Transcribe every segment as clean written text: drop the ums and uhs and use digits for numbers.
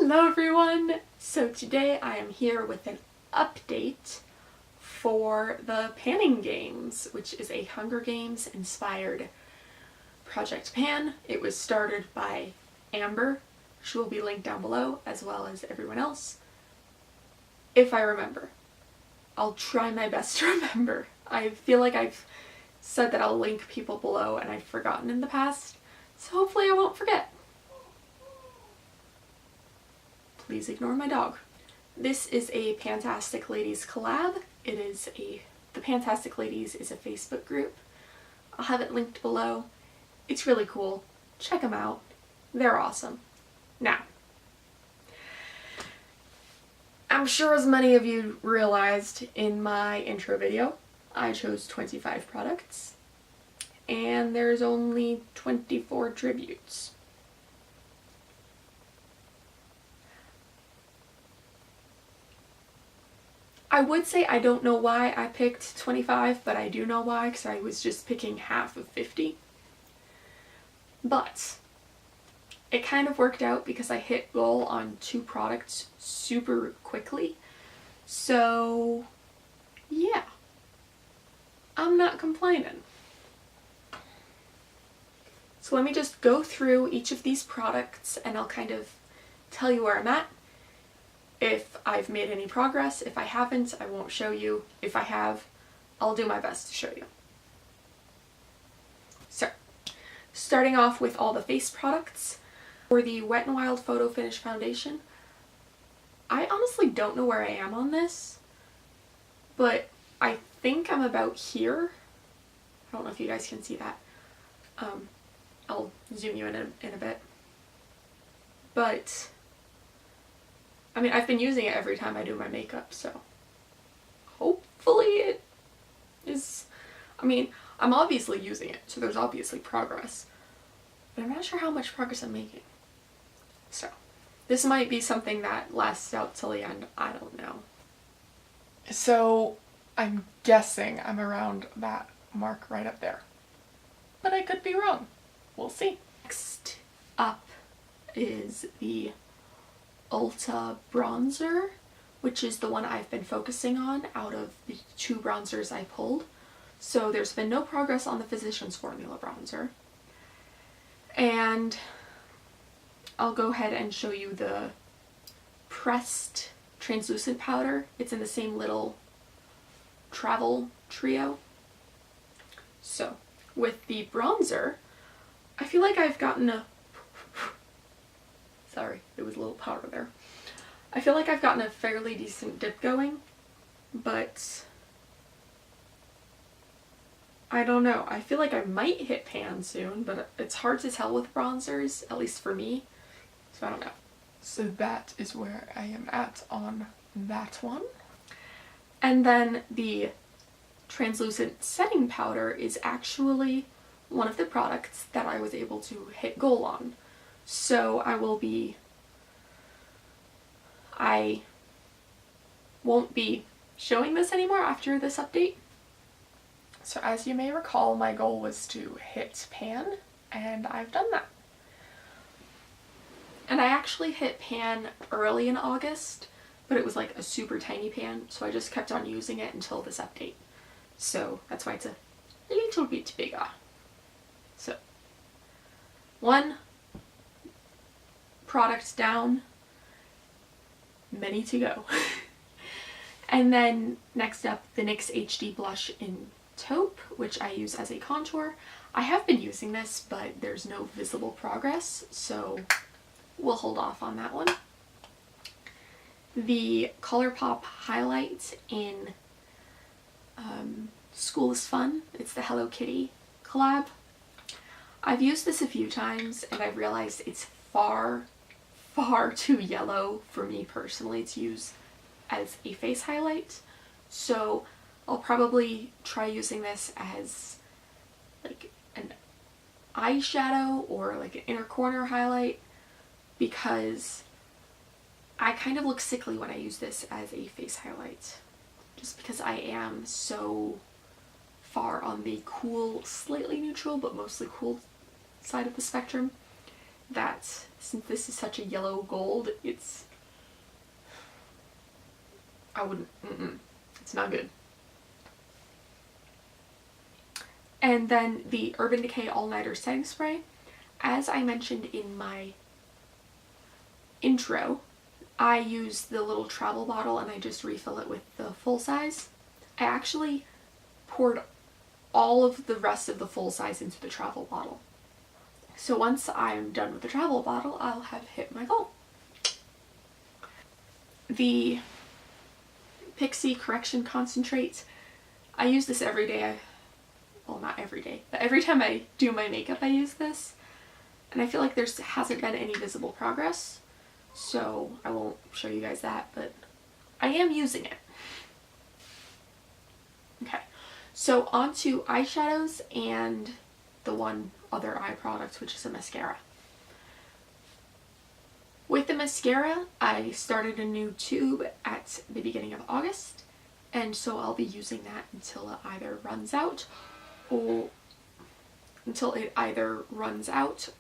Hello everyone! So today I am here with an update for the Panning Games, which is a Hunger Games inspired Project Pan. It was started by Amber. She will be linked down below, as well as everyone else. If I remember. I'll try my best to remember. I feel like I've said that I'll link people below and I've forgotten in the past, so hopefully I won't forget. Please ignore my dog. This is a Pantastic Ladies collab. The Pantastic Ladies is a Facebook group. I'll have it linked below. It's really cool. Check them out. They're awesome. Now, I'm sure as many of you realized in my intro video, I chose 25 products, and there's only 24 tributes. I would say I don't know why I picked 25, but I do know why, because I was just picking half of 50. But it kind of worked out because I hit goal on 2 products super quickly. So yeah, I'm not complaining. So let me just go through each of these products and I'll kind of tell you where I'm at. If I've made any progress, if I haven't, I won't show you. If I have, I'll do my best to show you. So, starting off with all the face products. For the Wet n Wild Photo Finish Foundation, I honestly don't know where I am on this, but I think I'm about here. I don't know if you guys can see that. I'll zoom you in a bit. But I mean, I've been using it every time I do my makeup, so hopefully it is. I mean, I'm obviously using it, so there's obviously progress, but I'm not sure how much progress I'm making. So this might be something that lasts out till the end. I don't know. So I'm guessing I'm around that mark right up there, but I could be wrong. We'll see. Next up is the Ulta bronzer, which is the one I've been focusing on out of the 2 bronzers I pulled. So there's been no progress on the Physicians Formula bronzer. And I'll go ahead and show you the pressed translucent powder. It's in the same little travel trio. So with the bronzer, I feel like I've gotten a sorry, there was a little powder there. I feel like I've gotten a fairly decent dip going, but I don't know. I feel like I might hit pan soon, but it's hard to tell with bronzers, at least for me, so I don't know. So that is where I am at on that one. And then the translucent setting powder is actually one of the products that I was able to hit goal on. So I won't be showing this anymore after this update. So as you may recall, my goal was to hit pan, and I've done that. And I actually hit pan early in August, but it was like a super tiny pan, so I just kept on using it until this update. So that's why it's a little bit bigger. So, 1 product down, many to go. And then next up, the NYX HD blush in taupe, which I use as a contour. I have been using this, but there's no visible progress, so we'll hold off on that one. The ColourPop highlight in School is Fun. It's the Hello Kitty collab. I've used this a few times and I've realized it's far too yellow for me personally to use as a face highlight. So I'll probably try using this as like an eyeshadow or like an inner corner highlight, because I kind of look sickly when I use this as a face highlight, just because I am so far on the cool, slightly neutral, but mostly cool side of the spectrum that since this is such a yellow gold, it's, I wouldn't, it's not good. And then the Urban Decay All Nighter Setting Spray. As I mentioned in my intro, I use the little travel bottle and I just refill it with the full size. I actually poured all of the rest of the full size into the travel bottle. So once I'm done with the travel bottle, I'll have hit my goal. The Pixi Correction Concentrate. I use this every day. Well, not every day, but every time I do my makeup I use this. And I feel like there hasn't been any visible progress, so I won't show you guys that, but I am using it. Okay, so on to eyeshadows and the one other eye product, which is a mascara. With the mascara, I started a new tube at the beginning of August, and so I'll be using that until it either runs out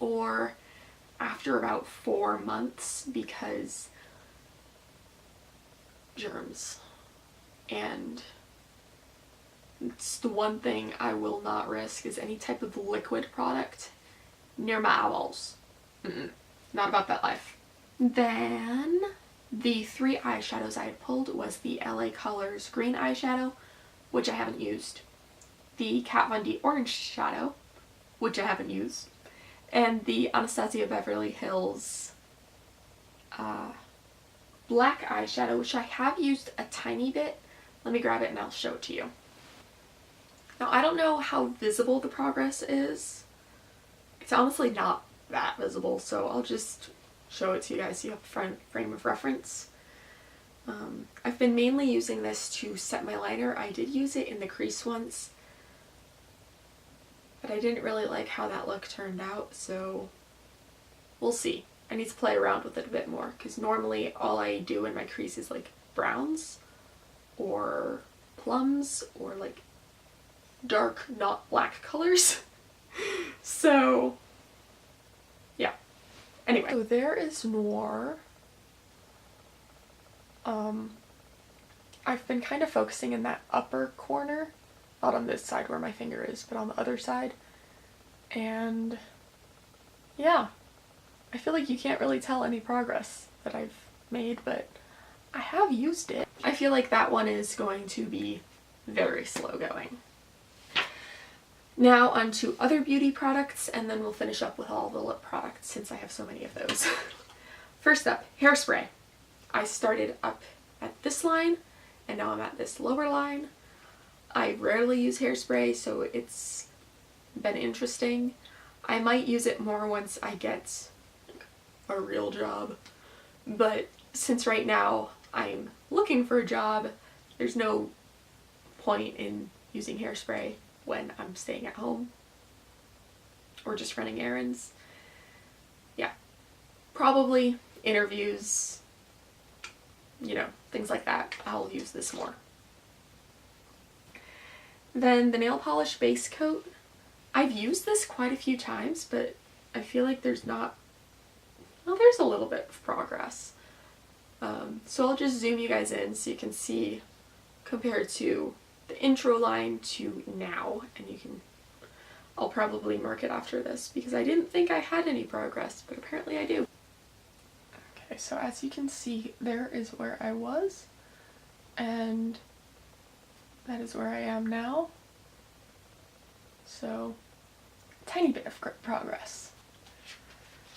or after about 4 months, because germs. And it's the one thing I will not risk is any type of liquid product near my eyeballs. Not about that life. Then the 3 eyeshadows I had pulled was the LA Colors green eyeshadow, which I haven't used, the Kat Von D orange shadow, which I haven't used, and the Anastasia Beverly Hills black eyeshadow, which I have used a tiny bit. Let me grab it and I'll show it to you. Now, I don't know how visible the progress is. It's honestly not that visible, so I'll just show it to you guys so you have a frame of reference. I've been mainly using this to set my liner. I did use it in the crease once, but I didn't really like how that look turned out, so we'll see. I need to play around with it a bit more, because normally all I do in my crease is like browns or plums or like dark, not black colors. So yeah. Anyway. So there is Noir. I've been kind of focusing in that upper corner, not on this side where my finger is, but on the other side. And yeah, I feel like you can't really tell any progress that I've made, but I have used it. I feel like that one is going to be very slow going. Now onto other beauty products, and then we'll finish up with all the lip products since I have so many of those. First up, hairspray. I started up at this line and now I'm at this lower line. I rarely use hairspray, so it's been interesting. I might use it more once I get a real job, but since right now I'm looking for a job, there's no point in using hairspray when I'm staying at home or just running errands. Yeah, probably interviews, you know, things like that, I'll use this more. Then the nail polish base coat. I've used this quite a few times, but I feel like there's not, well, there's a little bit of progress. So I'll just zoom you guys in so you can see compared to the intro line to now, and you can, I'll probably mark it after this because I didn't think I had any progress, but apparently I do. Okay, so as you can see, there is where I was, and that is where I am now. So, tiny bit of progress.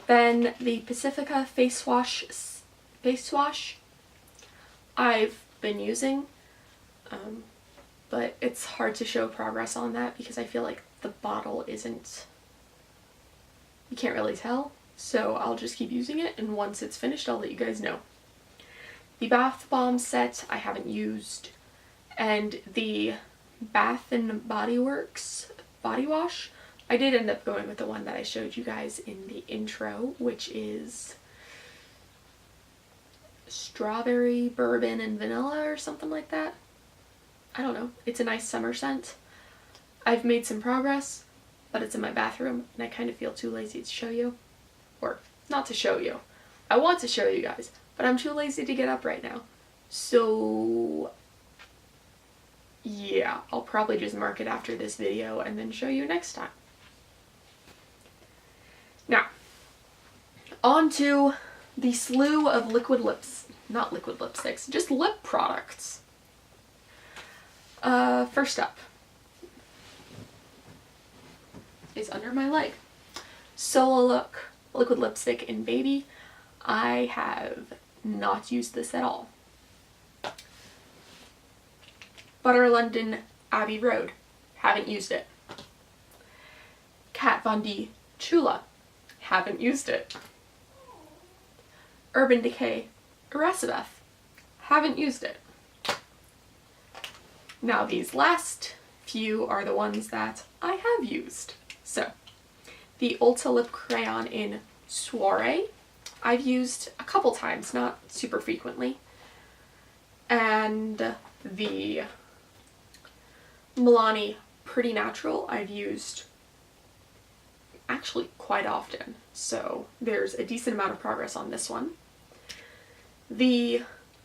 Then the Pacifica face wash I've been using, but it's hard to show progress on that because I feel like the bottle isn't, you can't really tell, so I'll just keep using it, and once it's finished I'll let you guys know. The bath bomb set I haven't used, and the Bath and Body Works body wash, I did end up going with the one that I showed you guys in the intro, which is strawberry, bourbon, and vanilla or something like that. I don't know. It's a nice summer scent. I've made some progress, but it's in my bathroom and I kind of feel too lazy to show you. Or not to show you. I want to show you guys, but I'm too lazy to get up right now. So yeah, I'll probably just mark it after this video and then show you next time. Now, on to the slew of not liquid lipsticks, just lip products. First up is under my leg. Solo Look liquid lipstick in Baby. I have not used this at all. Butter London Abbey Road. Haven't used it. Kat Von D Chula. Haven't used it. Urban Decay Erasabeth. Haven't used it. Now these last few are the ones that I have used. So, the Ulta Lip Crayon in Soiree. I've used a couple times, not super frequently. And the Milani Pretty Natural I've used actually quite often. So there's a decent amount of progress on this one. The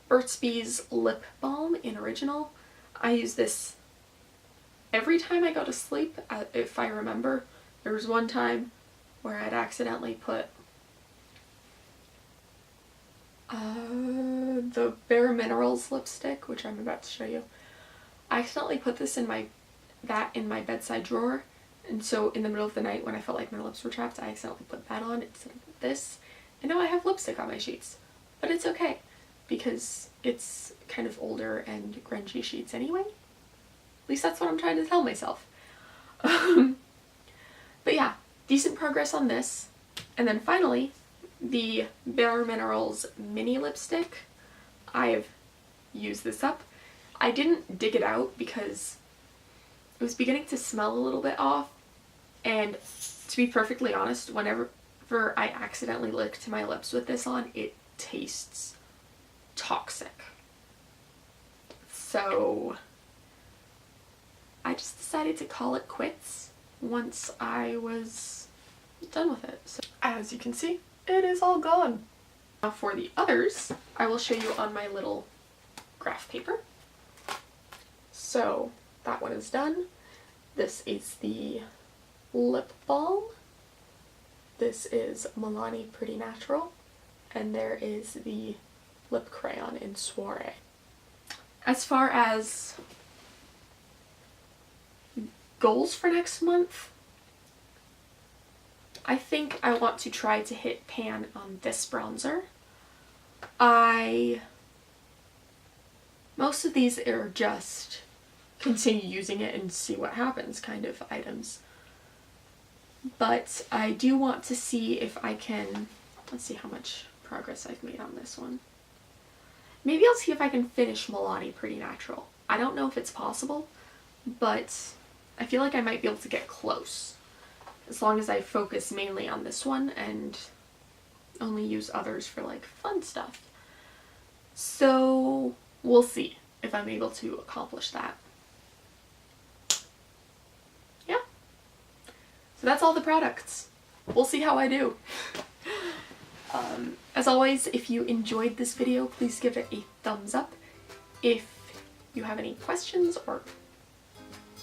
Burt's Bees Lip Balm in Original. I use this every time I go to sleep, if I remember. There was one time where I'd accidentally put the Bare Minerals lipstick, which I'm about to show you. I accidentally put this in my bedside drawer, and so in the middle of the night when I felt like my lips were chapped, I accidentally put that on instead of this, and now I have lipstick on my sheets. But it's okay, because it's kind of older and grungy sheets anyway. At least that's what I'm trying to tell myself. But yeah, decent progress on this. And then finally, the Bare Minerals mini lipstick. I've used this up. I didn't dig it out because it was beginning to smell a little bit off, and to be perfectly honest, whenever I accidentally licked my lips with this on, it tastes toxic. So I just decided to call it quits once I was done with it. So as you can see, it is all gone. Now for the others, I will show you on my little graph paper. So that one is done. This is the lip balm. This is Milani Pretty Natural. And there is the lip crayon in Soiree. As far as goals for next month, I think I want to try to hit pan on this bronzer. Most of these are just continue using it and see what happens kind of items. But I do want to see if I can, let's see how much progress I've made on this one. Maybe I'll see if I can finish Milani Pretty Natural. I don't know if it's possible, but I feel like I might be able to get close. As long as I focus mainly on this one and only use others for like fun stuff. So we'll see if I'm able to accomplish that. Yeah. So that's all the products. We'll see how I do. As always, if you enjoyed this video, please give it a thumbs up. If you have any questions or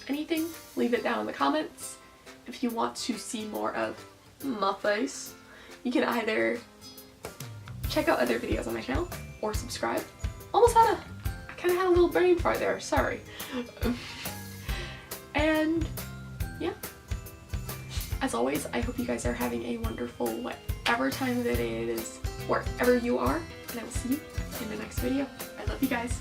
anything, leave it down in the comments. If you want to see more of my face, you can either check out other videos on my channel or subscribe. I kind of had a little brain fart there, sorry. And yeah, as always, I hope you guys are having a wonderful whatever time of the day it is, wherever you are, and I will see you in the next video. I love you guys.